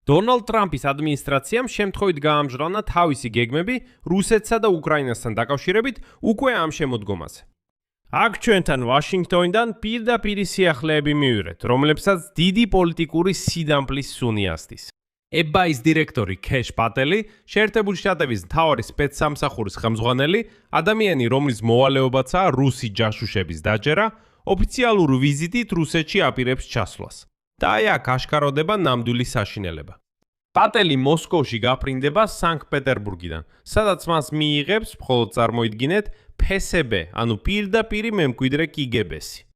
დონალდ ტრამპის ადმინისტრაციამ შემთხვევით გაამჟღავნა თავისი გეგმები რუსეთსა და უკრაინასთან დაკავშირებით უკვე ამ შემოდგომაზე. აქ ჩვენთან ვაშინგტონიდან პირდაპირ სიახლეები მივიღეთ, რომლებსაც დიდი პოლიტიკური სიდამპლის სუნი ასდის. FBI-ის დირექტორი ქეშ პატელი, შეერთებული შტატების მთავარი სპეცსამსახურის ხელმძღვანელი, ადამიანი, რომლის მოვალეობაცაა რუსი ჯაშუშების დაჯერა, ოფიციალურ ვიზიტით რუსეთში აპირებს ჩასვლას. და აი აქ აშკაროდება ნამდვილი საშინელება. პატელი მოსკოვში გაფრინდება სანქტ-პეტერბურგიდან, სადაც მას მიიღებს, მხოლოდ წარმოიდგინეთ, FSB, ანუ პირდაპირ მემკვიდრე KGB-ს.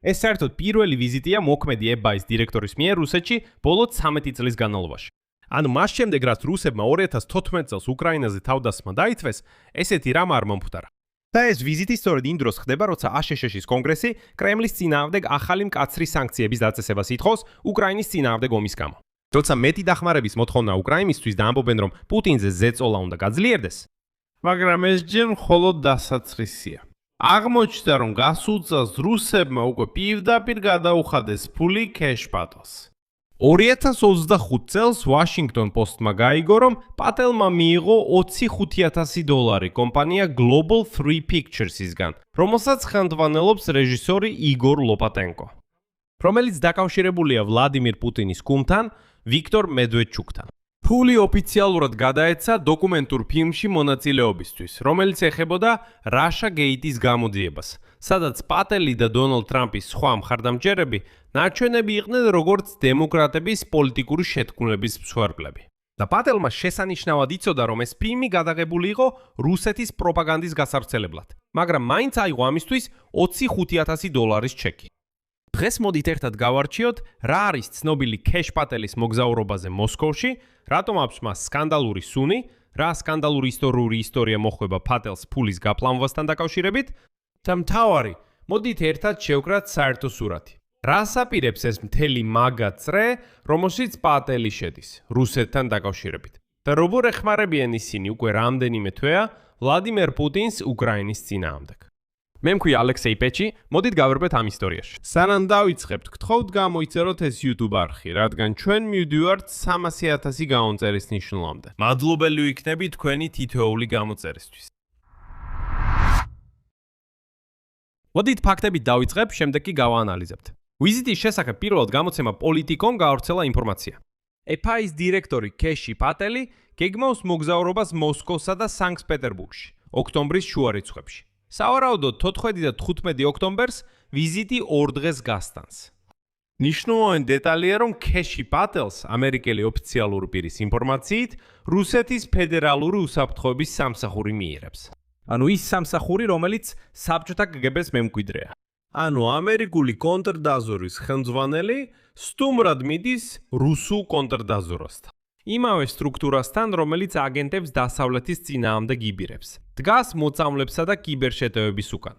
ეს საერთოდ პირველი ვიზიტია მოქმედი FBI-ის დირექტორის მიერ რუსეთში ბოლო 13 წლის განმავლობაში. ანუ მას შემდეგ, რაც რუსებმა 2014 წელს უკრაინაზე თავდასხმა დაიწვეს, ესეთი რამ არ მომხდარა. და ეს ვიზიტი სწორედ იმ დროს ხდება, როცა აშშ-ის კონგრესი კრემლის წინააღმდეგ ახალი მკაცრი სანქციების დაწესებას ითხოვს უკრაინის წინააღმდეგ ომის გამო. როცა მეტი დახმარების მოთხოვნა უკრაინისთვის და ამბობენ, რომ პუტინზე ზეწოლა უნდა გაძლიერდეს, მაგრამ ეს ჯერ მხოლოდ დასაცრისია. აღმოჩნდა, რომ გასულ წელს რუსებმა უკვე პირდაპირ გადაუხადეს ფული ქეშ-პატელს. 2025 წელს Washington Post-მა გაიგო, რომ პატელმა მიიღო $25,000 კომპანია Global 3 Pictures-ისგან, რომელსაც ხელმძღვანელობს რეჟისორი იგორ ლოპატენკო, რომელიც დაკავშირებულია ვლადიმირ პუტინის კუმთან, ვიქტორ მედვედჩუკთან. ფული ოფიციალურად გადაეცა დოკუმენტურ ფილმში მონაწილეობისთვის, რომელიც ეხებოდა Russia Gate-ის გამოძიებას, სადაც პატელი და დონალდ ტრამპის სხვა მხარდამჭერები ნარჩენები იყვნენ როგორც დემოკრატების პოლიტიკური შეთქმულების მსხვერპლები. და პატელმა შესანიშნავად იცოდა, რომ ეს ფილმი გადაღებული იყო რუსეთის პროპაგანდის გასავრცელებლად, მაგრამ მაინც აიღო ამისთვის $25,000 ჩეკი. დღეს მოდით ერთად გავარჩიოთ, რა არის ცნობილი ქეშ პატელის მოგზაურობაზე მოსკოვში, რატომ აქვს მას სკანდალური სუნი, რა სკანდალური ისტორიული ისტორია მოხვდება პატელს ფულის გაპლანვასთან დაკავშირებით და მთავარი, მოდით ერთად შევკრათ საერთო სურათი. რას აპირებს ეს მთელი მაგა წრე, რომელშიც პატელი შედის რუსეთთან დაკავშირებით და როგორ ეხმარებიან ისინი უკვე რამდენიმე თვეა ვლადიმერ პუტინს უკრაინის წინააღმდეგ. მე მქვია ალექსეი პეჩი, მოდით გავერბეთ ამ ისტორიაში. სანამ დავიწყებთ, გთხოვთ გამოიწეროთ ეს YouTube არხი, რადგან ჩვენ მივდივართ 300,000 გამომწერის ნიშნულამდე. მადლობელი ვიქნები თქვენი თითოეული გამოწერისთვის. მოდით ფაქტებით დავიწყებ, შემდეგ კი გავაანალიზებთ. ვიზიტის შესახებ პირველად გამოცემა პოლიტიკომ გაავრცელა ინფორმაცია. FBI-ის დირექტორი ქეში პატელი გეგმავს მოგზაურობას მოსკოვსა და სანქტ-პეტერბურგში, ოქტომბრის შუა რიცხვებში. სავარაუდოდ 14 და 15 ოქტომბერს ვიზიტი 2 დღეს გასტანს. ნიშნულოვანი დეტალია, რომ ქეში პატელს ამერიკელი ოფიციალური პირის ინფორმაციით რუსეთის ფედერალური უსაფრთხოების სამსახური მიიღებს. ანუ ის სამსახური, რომელიც საბჭოთა KGB-ს მემკვიდრეა. ანუ ამერიკული კონტრდაზვერვის ხელმძღვანელი სტუმრად მიდის რუსულ კონტრდაზვერვასთან. იმავე სტრუქტურასთან, რომელიც აგენტებს დასავლეთის წინააღმდეგ იბირებს. დგას მოწამვლებსა და კიბერშეტევების უკან.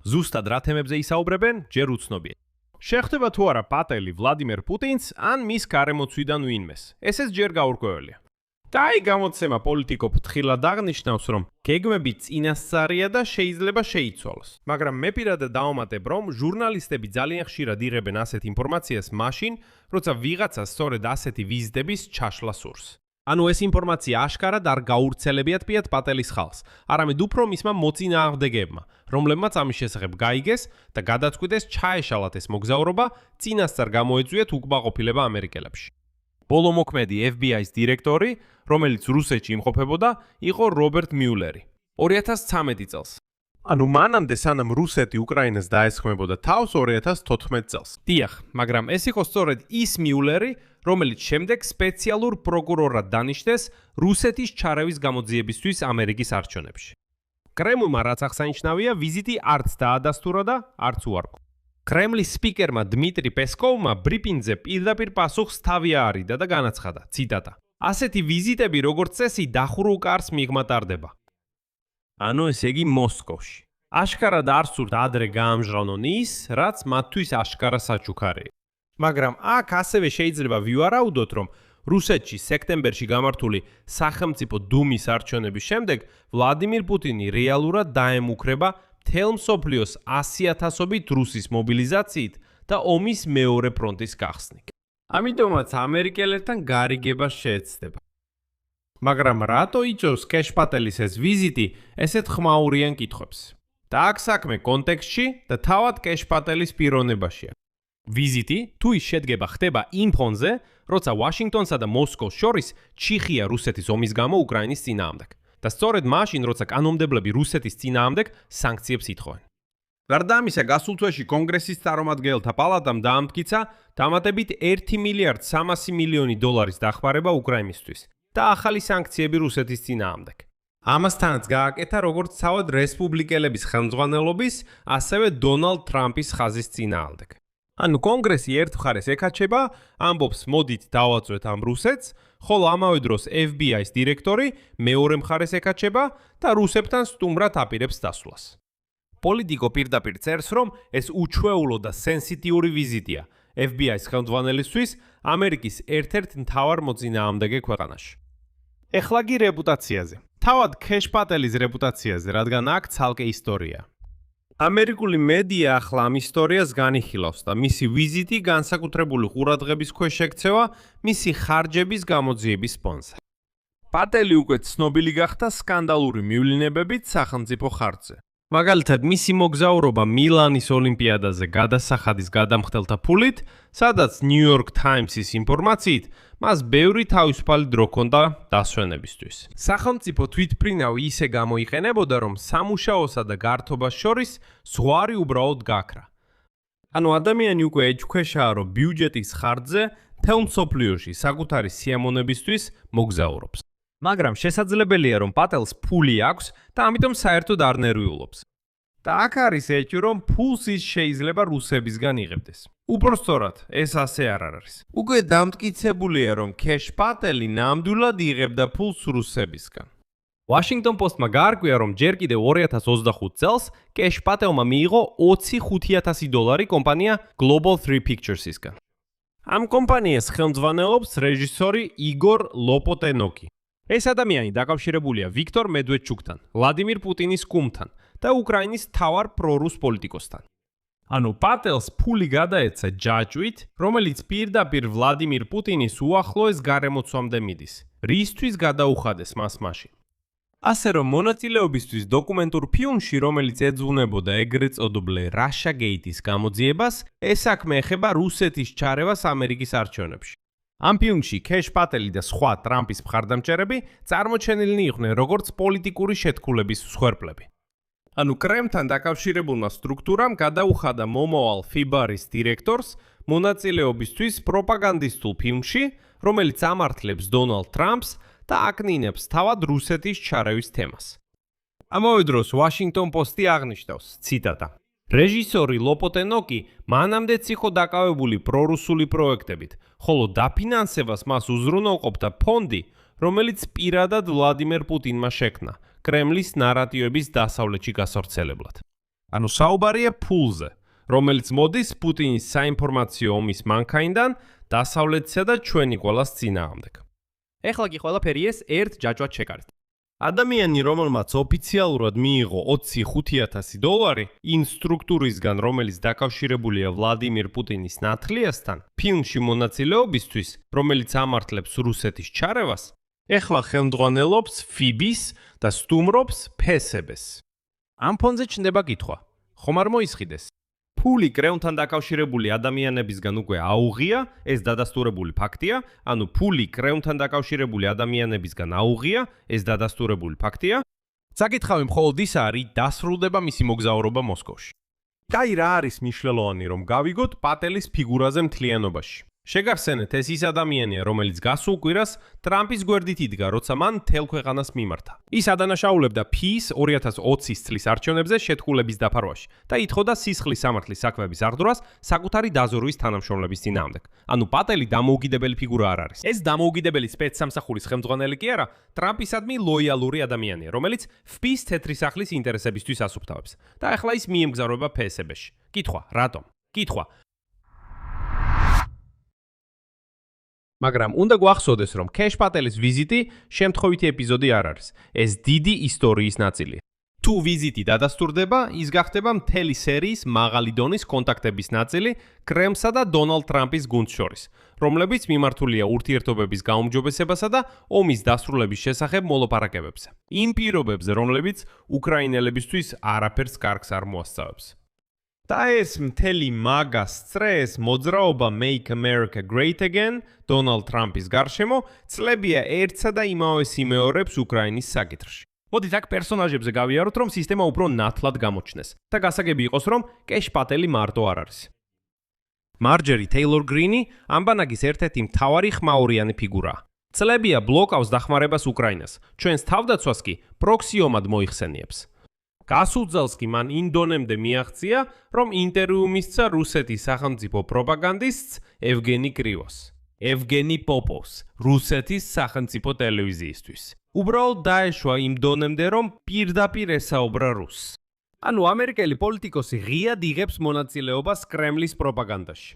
ზუსტად რა თემებზე ისაუბრებენ, ჯერ უცნობია. შეხდება თუ არა პატელი ვლადიმერ პუტინს ან მის გარემოცვიდან ვინმეს. ესეც ჯერ გაურკვეველია. და აი გამოცემა პოლიტიკო ფრთხილად აღნიშნავს, რომ გეგმები წინასწარია და შეიძლება შეიცვალოს. მაგრამ მე პირადად დავამატებ, რომ ჟურნალისტები ძალიან ხშირად იღებენ ასეთ ინფორმაციას მაშინ, როცა ვიღაცა სწორედ ასეთი ვიზიტების ჩაშლა სურს. ანუ ეს ინფორმაცია აშკარად არ გაურცელებიათ პიათ პატელის ხალხს, არამედ უფრო მისმა მოწინააღმდეგეებმა, რომლებმაც ამის შესახებ გაიგეს და გადაწყვიტეს ჩაეშალათ ეს მოგზაურობა, წინასწარ გამოეწვიათ უკმაყოფილება ამერიკელებში. ბოლო მოქმედი FBI-ის დირექტორი, რომელიც რუსეთში იმყოფებოდა, იყო რობერტ მიულერი. 2013 წელს. ანუ მანამდე სანამ რუსეთი უკრაინას დაესხმებოდა თავს 2014 წელს. დიახ, მაგრამ ეს იყო სწორედ ის მიულერი, რომელიც შემდეგ სპეციალურ პროკურორად დანიშნეს რუსეთის ჩარევის გამოძიებისთვის ამერიკის არჩევნებში. კრემლმა რაც აღსანიშნავია, ვიზიტი არც დაადასტურა და არც უარყო. კრემლის სპიკერმა დმიტრი პესკოვმა ბრიფინგზე პირდაპირ პასუხს თავი აარიდა და განაცხადა, ციტატა: ასეთი ვიზიტები როგორც წესი დახურულ კარს მიღმატარდება. ანუ ესე იგი მოსკოვში. აშკარად არ სურთ ადრე გაამჟღავნონ ის, რაც მათთვის აშკარა საჩუქარი. მაგრამ აქ ასევე შეიძლება ვივარაუდოთ, რომ რუსეთში სექტემბერში გამართული სახელმწიფო დუმის არჩევნების შემდეგ ვლადიმირ პუტინი რეალურად დაემუქრება მთელ მსოფლიოს 100,000-ობით რუსის მობილიზაციით და ომის მეორე ფრონტის გახსნით. ამიტომაც ამერიკელებთან გარიგება შეეცდება. მაგრამ რატო იწევს კეშ-პატელის ეს ვიზიტი ესეთ ხმაურიან კითხვებს? და აქ საქმე კონტექსტში და თავად კეშ-პატელის პიროვნებაშია. ვიზიტი თუ ის შედგება ხდება იმ ფონზე, როცა ვაშინგტონსა და მოსკოვს შორის ჩიხია რუსეთის ომის გამო უკრაინის წინააღმდეგ. და სწორედ მაშინ, როცა კანონმდებლები რუსეთის წინააღმდეგ სანქციებს ითხოვენ. გარდა ამისა, გასულ თვეში კონგრესის წარმომადგენელთა პალატამ დაამტკიცა დამატებით 1 მილიარდ 300 მილიონი დოლარის დახმარება უკრაინისთვის და ახალი სანქციები რუსეთის წინააღმდეგ. ამასთანაც გააკეთა როგორც თავად რესპუბლიკელების ხელმძღვანელობის, ასევე დონალდ ტრამპის ხაზის წინააღმდეგ. ანუ კონგრესი ერთ მხარეს ეკაჩება, ამბობს მოდით დავაწვეთ ამ რუსეთს, ხოლო ამავე დროს FBI-ის დირექტორი მეორე მხარეს ეკაჩება და რუსებთან სტუმრად აპირებს დასვლას. პოლიტიკო პირდაპირ წერს, რომ ეს უჩვეულო და სენსიტიური ვიზიტია FBI-ის ხელმძღვანელისთვის ამერიკის ერთ-ერთ მთავარ მოწინააღმდეგე ქვეყანაში. ეხლა კი რეპუტაციაზე. თავად კეშ-პატელის რეპუტაციაზე, რადგან აქ ცალკე ისტორია. ამერიკული მედია ახლა ამ ისტორიას განიხილავს და მისი ვიზიტი განსაკუთრებული ყურადღების ქვეშ ექცევა მისი ხარჯების გამოძიების სპონსორ. პატელი უკვე ცნობილი გახდა სკანდალური მივლინებებით სახელმწიფო ხარჯზე. მაგალითად, მისი მოგზაურობა მილანის ოლიმპიადაზე გადასახადის გადამხდელთა ფულით, სადაც New York Times-ის ინფორმაციით, მას ბევრი თავისუფალი დრო ჰქონდა დასვენებისთვის. სახელმწიფო თვითმფრინავი ისე გამოიყენებოდა, რომ სამუშაოსა და გართობას შორის ზღვარი უბრალოდ გაქრა. ანუ ადამიანი უკვე ეჭქვეშაა, რომ ბიუჯეტის ხარჯზე მთელ მსოფლიოში საკუთარი სიამონებისთვის მოგზაურობს. მაგრამ შესაძლებელია, რომ პატელს ფული აქვს და ამიტომ საერთოდ არ ნერვიულობს. და აქ არის ეჭვი, რომ ფულს ის შეიძლება რუსებისგან იღებდეს. უпростоრად, ეს ასე არ არის. უკვე დამტკიცებულია, რომ კეშ-პატელი ნამდვილად იღებდა ფულს რუსებისგან. Washington Post-მა გაარკვია, რომ ჯერ კიდევ 2025 წელს კეშ-პატელმა მიიღო $20,000 კომპანია Global 3 Pictures-ისგან. ამ კომპანიას ხელმძღვანელობს რეჟისორი იგორ ლოპოტენოკი. ეს ადამიანი დაკავშირებულია ვიქტორ მედვედჩუკთან, ვლადიმირ პუტინის კუმთან და უკრაინის მთავარ პრორუს პოლიტიკოსთან. ანუ პატელს ფული გადაეცა ჯაჭვით, რომელიც პირდაპირ ვლადიმირ პუტინის უახლოეს გარემოცვამდე მიდის, რისთვის გადაუხადეს მას მაშინ. ასე რომ მონაწილეობისთვის დოკუმენტურ ფილმში, რომელიც ეძღვნებოდა ეგრეთ წოდებული Russia Gate-ის გამოძიებას, ეს საქმე ეხება რუსეთის ჩარევას ამერიკის არჩევნებში. ამ ფილმში კეშ-პატელი და სხვა ტრამპის მხარდამჭერები წარმოჩენილნი იყვნენ როგორც პოლიტიკური შეთქმულების მსხვერპლები. ანუ კრემლთან დაკავშირებულმა სტრუქტურამ გადაუხადა მომავალ FIBAR-ის დირექტორს მონაწილეობისთვის პროპაგანდისტულ ფილმში, რომელიც ამართლებს დონალდ ტრამპს და აკნინებს თავად რუსეთის ჩარევის თემას. ამავე დროს Washington Post-ი აღნიშნავს, ციტატა: რეჟისორი ლოპოტენოკი მანამდეც იყო დაკავებული პრორუსული პროექტებით, ხოლო დაფინანსებას მას უზრუნველყოფდა ფონდი, რომელიც პირადად ვლადიმერ პუტინმა შექმნა კრემლის ნარატივების დასავლეთში გასავრცელებლად. ანუ საუბარია ფულზე, რომელიც მოდის პუტინის საინფორმაციო ომის მანქაინდან დასავლეთსა და ჩვენი ყველას წინააღმდეგ. ეხლა კი ყველაფერი ეს ერთ ჯაჭვად შეკარეთ. ადამიანი, რომელმაც ოფიციალურად მიიღო $25,000 იმ სტრუქტურისგან, რომელიც დაკავშირებულია ვლადიმირ პუტინის ნათლიასთან, ფილმში მონაწილეობისთვის, რომელიც ამართლებს რუსეთის ჩარევას, ეხლა ხელმძღვანელობს FIBA-ს და სტუმრობს PSB-ს. ამ ფონზე ჩნდება კითხვა: ხომ არ მოისყიდეს? ფული კრემლთან დაკავშირებული ადამიანებისგან უკვე აუღია, ეს დადასტურებული ფაქტია, ანუ ფული კრემლთან დაკავშირებული ადამიანებისგან აუღია, ეს დადასტურებული ფაქტია. საკითხავი მხოლოდ ისაა, რით დასრულდება მისი მოგზაურობა მოსკოვში. და რა არის მნიშვნელოვანი, რომ გავიგოთ პატელის ფიგურაზე მთლიანობაში. შეგახსენეთ, ეს ის ადამიანია, რომელიც გასულ კვირას ტრამპის გვერდით იდგა, როცა მან მთელ ქვეყანას მიმართა. ის ადანაშაულებდა PIS 2020 წლის არჩევნებზე შეთქმულების დაფარვაში და ითხოვდა სისხლის სამართლის საქმეების აღძვრას საკუთარი დაზვერვის თანამშრომლების წინააღმდეგ. ანუ პატელი დამოუკიდებელი ფიგურა არ არის. ეს დამოუკიდებელი სპეცსამსახურის ხელმძღვანელი კი არა, ტრამპისადმი ლოიალური ადამიანია, რომელიც FIBA-ის თეთრი სახლის ინტერესებისთვის ასუფთავებს. და ახლა ის მიემგზავრება PSB-ში. კითხვა, რატომ? კითხვა. მაგრამ უნდა გვახსოვდეს, რომ კეშ-პატელის ვიზიტი შემთხვევითი ეპიზოდი არ არის. ეს დიდი ისტორიის ნაწილია. თუ ვიზიტი დადასტურდება, ის გახდება მთელი სერიის მაღალი დონის კონტაქტების ნაწილი კრემლსა და დონალდ ტრამპის გუნდს შორის, რომლებიც მიმართულია ურთიერთობების გაუმჯობესებასა და ომის დასრულების შესახებ მოლაპარაკებებზე. იმ პირობებზე, რომლებიც უკრაინელებისთვის არაფერს კარგს არ მოასწავებს. და ეს მთელი მაგა სტრეს მოძრაობა Make America Great Again დონალდ ტრამპის გარშემო წლებია ერთსა და იმავე სიმეორებს უკრაინის საკითხში. მოდით აქ პერსონაჟებზე გავიაროთ, რომ სისტემა უფრო ნათლად გამოჩნდეს და გასაგები იყოს, რომ კეშ პატელი მარტო არ არის. მარჯერი თეილორ გრინი ამ ბანაკის ერთ-ერთი მთავარი ხმაურიანი ფიგურაა. წლებია ბლოკავს დახმარებას უკრაინას, ჩვენს თავდაცვას კი პროქსიომად მოიხსენიებს. გასულ წელს კი მან ინდონემდე მიაღწია, რომ ინტერვიუ მისცა რუსეთის სახელმწიფო პროპაგანდისტს ევგენი კრივოს, ევგენი პოპოვს, რუსეთის სახელმწიფო ტელევიზიისთვის. უბრალოდ დაეშვა იმ დონემდე, რომ პირდაპირ ესაუბრა რუსს. ანუ ამერიკელი პოლიტიკოსი ღიად იღებს მონაწილეობას კრემლის პროპაგანდაში.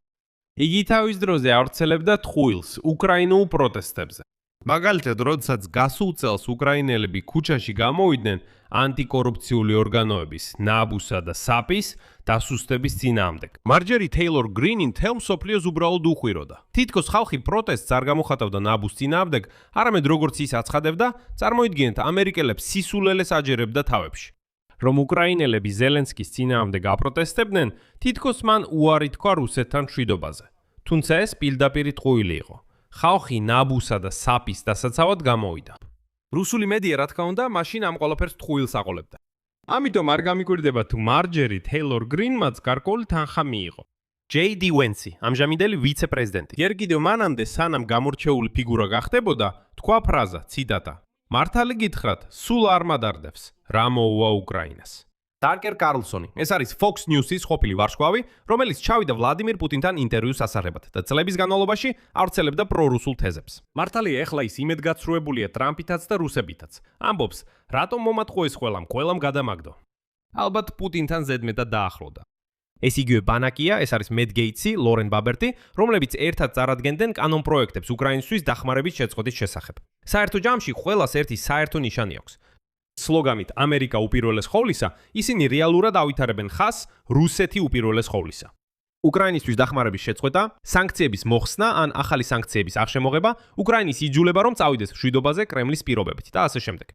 იგი თავის დროზე ავრცელებდა თხუილს უკრაინულ პროტესტებზე. მაგალითად, როდესაც გასულ წელს უკრაინელები ქუჩაში გამოვიდნენ ანტიკორუფციული ორგანოების ნაბუსა და საპის დასუსტების წინააღმდეგ. მარჯერი თეილორ გრინი მთელ მსოფლიოს უბრალოდ უხვიროდა. თითქოს ხალხი პროტესტს არ გამოხატავდა ნაბუს წინააღმდეგ, არამედ როგორც ის აცხადებდა, წარმოიდგინეთ ამერიკელებს სისულელეს აჯერებდა თავებში. რომ უკრაინელები ზელენსკის წინააღმდეგ აპროტესტებდნენ, თითქოს მან უარი თქვა რუსეთთან მშვიდობაზე. თუმცა ეს პირდაპირი ტყუილი იყო. ხალხი ნაბუსა და საპის დასაცავად გამოვიდა. რუსული მედია, რა თქმა უნდა, მაშინ ამ ყველაფერს ტყუილს აყოლებდა. ამიტომ არ გამიკვირდება თუ მარჯერი თეილორ გრინმაც გარკვეული თანხა მიიღო. ჯეი-დი ვენსი, ამჟამინდელი ვიცე-პრეზიდენტი. ჯერ კიდევ მანამდე, სანამ გამორჩეული ფიგურა გახდებოდა, თქვა ფრაზა, ციტატა: მართალი გითხრათ, სულ არ მადარდებს, რა მოუვა უკრაინას. დარკერ კარლსონი, ეს არის Fox News-ის ყოფილი ვარსკვლავი, რომელიც ჩავიდა ვლადიმირ პუტინთან ინტერვიუს ასაღებად და წლების განმავლობაში ავრცელებდა პრორუსულ თეზებს. მართალია, ეხლა ის იმედგაცრუებულია ტრამპითაც და რუსებითაც. ამბობს, რატომ მომატყო ეს ყველამ გადამაგდო. ალბათ პუტინთან ზედმეტად დაახლოვდა. ეს იგივე ბანაკია, ეს არის მედ გეიტსი, ლორენ ბაბერტი, რომლებიც ერთად წარადგენდნენ კანონ პროექტებს უკრაინისთვის დახმარების შეწყვეტის შესახებ. საერთო ჯამში ყველას ერთი საერთო ნიშანი აქვს. სლოგანით ამერიკა უპირველეს ხოვლისა, ისინი რეალურად ავითარებენ ხაზს რუსეთი უპირველეს ხოვლისა. უკრაინისთვის დახმარების შეწყვეტა, სანქციების მოხსნა ან ახალი სანქციების აღშემოღება, უკრაინის იძულება რომ წავიდეს მშვიდობაზე კრემლის პირობებით და ასე შემდეგ.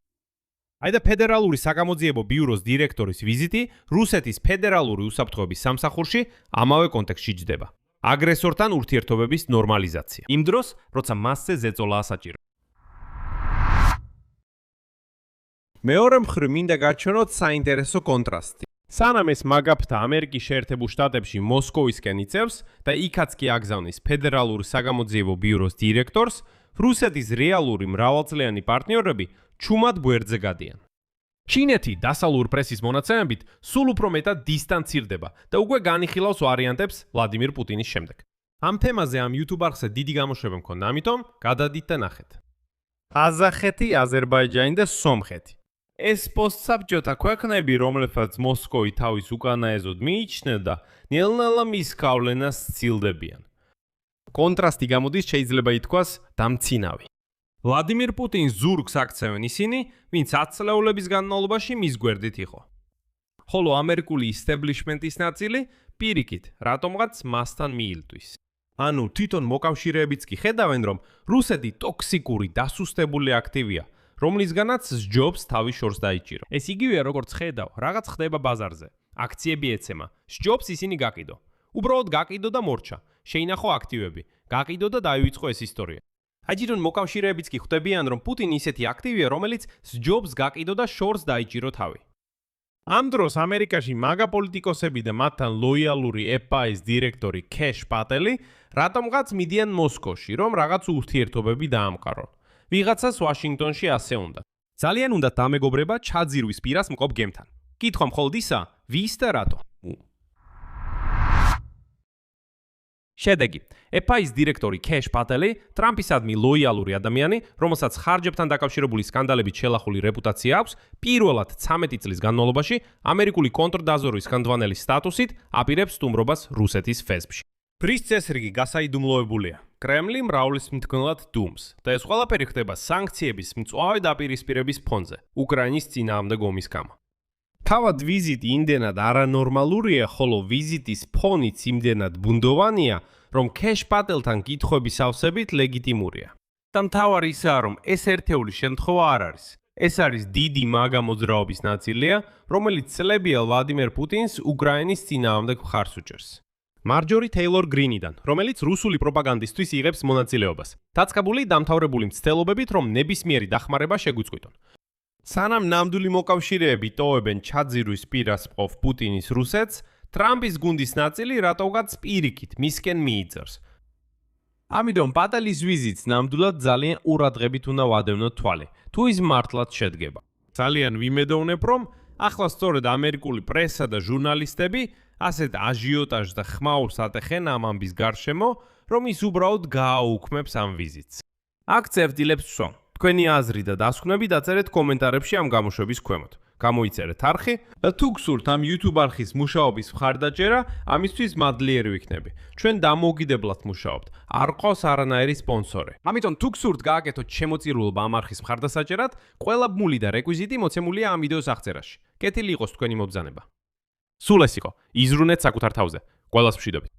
აი და ფედერალური საგამოძიებო ბიუროს დირექტორის ვიზიტი რუსეთის ფედერალური უსაფრთხოების სამსახურში ამავე კონტექსტში ჯდება. აგრესორთან ურთიერთობების ნორმალიზაცია. იმ დროს, როცა მასზე ზეწოლაა საჭირო. მეორე მხრივ მინდა გაჩვენოთ საინტერესო კონტრასტი. სანამ ეს მაგაფთა ამერიკის შეერთებულ შტატებში მოსკოვისკენ იწევს და იქაც კი აგზავნის ფედერალური საგამოძიებო ბიუროს დირექტორს, რუსეთის რეალური მრავალწლიანი პარტნიორები ჩუმად გვერდზე გადიან. ჩინეთი დასავლურ პრესის მონაცემებით სულ უფრო მეტად დისტანცირდება და უკვე განიხილავს ვარიანტებს ვლადიმირ პუტინის შემდეგ. ამ თემაზე ამ YouTube არხზე დიდი გამოშვება მქონდა, ამიტომ გადადით და ნახეთ. ყაზახეთი, აზერბაიჯანი და სომხეთი. ეს პოსტსაბჭოთა ქვეყნები, რომლებსაც მოსკოვი თავის უკანაეზოდ მიიჩნევდა, ნელ-ნელა მის გავლენას სცილდებიან. კონტრასტი გამოდის შეიძლება ითქვას დამცინავი. ვლადიმირ პუტინს ზურგს აქცევენ ისინი, ვინც 10 წლეულების განმავლობაში მის გვერდით იყო. ხოლო ამერიკული ისტებლიშმენტის ნაწილი პირიქით, რატომღაც მასთან მიილტვის. ანუ თვითონ მოკავშირეებიც კი ხედავენ, რომ რუსეთი ტოქსიკური, დასუსტებული აქტივია, რომლისგანაც სჯობს თავის შორს დაიჭირო. ეს იგივეა როგორც ხედავ, რაღაც ხდება ბაზარზე. აქციები ეცემა, სჯობს ისინი გაკიდო. უბრალოდ გაკიდო და მორჩა. შეინახო აქტივები, გაკიდო და დაივიწყო ეს ისტორია. აჯერონ მოკავშირეებიც კი ხვდებიან, რომ პუტინი ისეთი აქტივია, რომელიც სჯობს გაკიდო და შორს დაიჭირო თავი. ამ დროს ამერიკაში მაგა პოლიტიკოსები და მათთან ლოიალური EPA-ის დირექტორი კეშ პატელი რატომღაც მიდიან მოსკოვში, რომ რაღაც ურთიერთობები დაამყარონ. ვიღაცას ვაშინგტონში ასე უნდა. ძალიან უნდა დამეგობრება ჩაძირვის პირას მყოფ გემთან. კითხვა მხოლოდ ისა, ვის და რატო. შედეგი. EPA-ის დირექტორი კეშ პატელი, ტრამპისადმი ლოიალური ადამიანი, რომელსაც ხარჯებთან დაკავშირებული სკანდალებით შელახული რეპუტაცია აქვს, პირველად 13 წლის განმავლობაში ამერიკული კონტრდაზვერვის ხელმძღვანელის სტატუსით აპირებს სტუმრობას რუსეთის ფესბში. ბრის წესრიგი გასაიდუმლოებულია. კრემლი მრავლის მითქმელად დუმს და ეს ყველაფერი ხდება სანქციების მწვავე დაპირისპირების ფონზე, უკრაინის წინააღმდეგ ომის გამო. თავად ვიზიტი იმდენად არანორმალურია, ხოლო ვიზიტის ფონიც იმდენად ბუნდოვანია, რომ cash patel-თან კითხვების ავსებით ლეგიტიმურია. და მთავარი ისაა, რომ ეს ერთეული შემთხვევა არ არის. ეს არის დიდი მაგა მოძრაობის ნაწილია, რომელიც წლებია ვლადიმერ პუტინს უკრაინის წინააღმდეგ მხარს უჭერს. მარჯორი თეილორ გრინიდან, რომელიც რუსული პროპაგანდისტვის იღებს მონაწილეობას. დაწყებული დამთავრებული მცდელობებით, რომ ნებისმიერი დახმარება შეგვიწყვიტონ. სანამ ნამდვილი მოკავშირეები ტოვებენ ჩაძირვის პირას მყოფ პუტინის რუსეთს, ტრამპის გუნდის ნაწილი რატოვღაც პირიქით მისკენ მიიწევს. ამიტომ პატელის ვიზიტს ნამდვილად ძალიან ყურადღებით უნდა ვადევნოთ თვალე, თუ ის მართლაც შედგება. ძალიან ვიმედოვნებ, რომ ახლა სწორედ ამერიკული პრესა და ჟურნალისტები ასეთ აჟიოტაჟს და ხმაურს ატეხენ ამ ამბის გარშემო, რომ ის უბრალოდ გააუქმებს ამ ვიზიტს. აქ წერტილებს ვსვამ. თქვენი აზრი და დასკვნები დაწერეთ კომენტარებში ამ გამოშვების ქვემოთ. გამოიწერეთ არხი და თუ გსურთ ამ YouTube არხის მუშაობის მხარდაჭერა, ამისთვის მადლიერი ვიქნები. ჩვენ დამოუკიდებლად მუშაობთ. არ ყავს არანაირი სპონსორი. ამიტომ თუ გსურთ გააკეთოთ შემოწირულობა ამ არხის მხარდასაჭერად, ყველა ბმული და რეკვიზიტი მოცემულია ამ ვიდეოს აღწერაში. კეთილი იყოს თქვენი მობრძანება. სულ ეს იყო. იზრუნეთ საკუთარ თავზე. ყველას მშვიდობით.